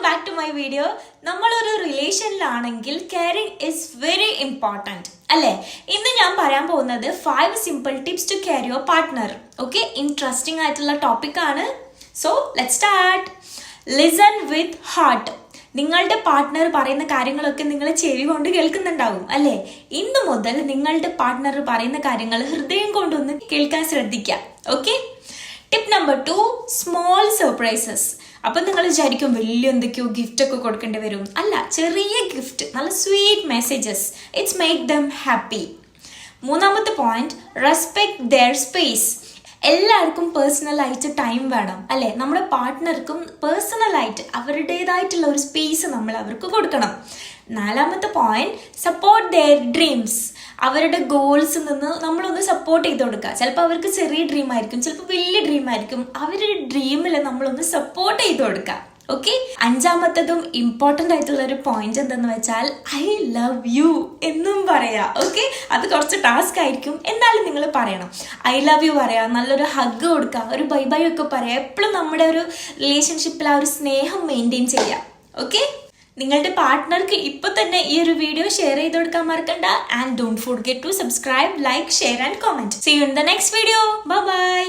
Back to my video. നമ്മളൊരു റിലേഷനിലാണെങ്കിൽ caring is very important അല്ലേ? ഇന്ന് ഞാൻ പറയാൻ പോകുന്നത് 5 simple tips to care your partner. Okay, interesting ആയിട്ടുള്ള ടോപ്പിക്കാണ്. So let's start. Listen with heart. നിങ്ങളുടെ പാർട്ട്ണർ പറയുന്ന കാര്യങ്ങളൊക്കെ നിങ്ങൾ ചെവി കൊണ്ട് കേൾക്കുന്നുണ്ടാവും അല്ലേ? ഇന്നു മുതൽ നിങ്ങളുടെ പാർട്ട്ണർ പറയുന്ന കാര്യങ്ങൾ ഹൃദയം കൊണ്ടൊന്ന് കേൾക്കാൻ ശ്രദ്ധിക്കുക. Okay. Tip number 2, small surprises. അപ്പം നിങ്ങൾ വിചാരിക്കും വലിയ എന്തൊക്കെയോ ഗിഫ്റ്റ് ഒക്കെ കൊടുക്കേണ്ടി വരും. അല്ല, ചെറിയ ഗിഫ്റ്റ്, നല്ല sweet messages. It's make them happy. മൂന്നാമത്തെ പോയിന്റ്, റെസ്പെക്ട് ദെയർ സ്പേസ്. എല്ലാവർക്കും പേഴ്സണലായിട്ട് ടൈം വേണം അല്ലേ? നമ്മുടെ പാർട്ട്ണർക്കും പേഴ്സണലായിട്ട് അവരുടേതായിട്ടുള്ള ഒരു സ്പേസ് നമ്മൾ അവർക്ക് കൊടുക്കണം. നാലാമത്തെ പോയിന്റ്, സപ്പോർട്ട് ദെയർ ഡ്രീംസ്. അവരുടെ ഗോൾസിൽ നിന്ന് നമ്മളൊന്ന് സപ്പോർട്ട് ചെയ്ത് കൊടുക്കുക. ചിലപ്പോൾ അവർക്ക് ചെറിയ ഡ്രീം ആയിരിക്കും, ചിലപ്പോൾ വലിയ ഡ്രീം ആയിരിക്കും. അവരുടെ ഡ്രീമിൽ നമ്മളൊന്ന് സപ്പോർട്ട് ചെയ്ത് കൊടുക്കുക. ഓക്കെ. അഞ്ചാമത്തതും ഇമ്പോർട്ടൻ്റ് ആയിട്ടുള്ള ഒരു പോയിന്റ് എന്തെന്ന് വെച്ചാൽ ഐ ലവ് യു എന്നും പറയാ. ഓക്കെ, അത് കുറച്ച് ടാസ്ക് ആയിരിക്കും, എന്നാലും നിങ്ങൾ പറയണം. ഐ ലവ് യു പറയാം, നല്ലൊരു ഹഗ് കൊടുക്കുക, ഒരു ബൈ ബൈ ഒക്കെ പറയാം. എപ്പോഴും നമ്മുടെ ഒരു റിലേഷൻഷിപ്പിൽ ആ ഒരു സ്നേഹം മെയിൻറ്റെയിൻ ചെയ്യാം. ഓക്കെ. നിങ്ങളുടെ പാർട്ട്ണർക്ക് ഇപ്പൊ തന്നെ ഈ ഒരു വീഡിയോ ഷെയർ ചെയ്ത് കൊടുക്കാൻ മറക്കണ്ട. And don't forget to subscribe, like, share and comment. See you in the next video. Bye by.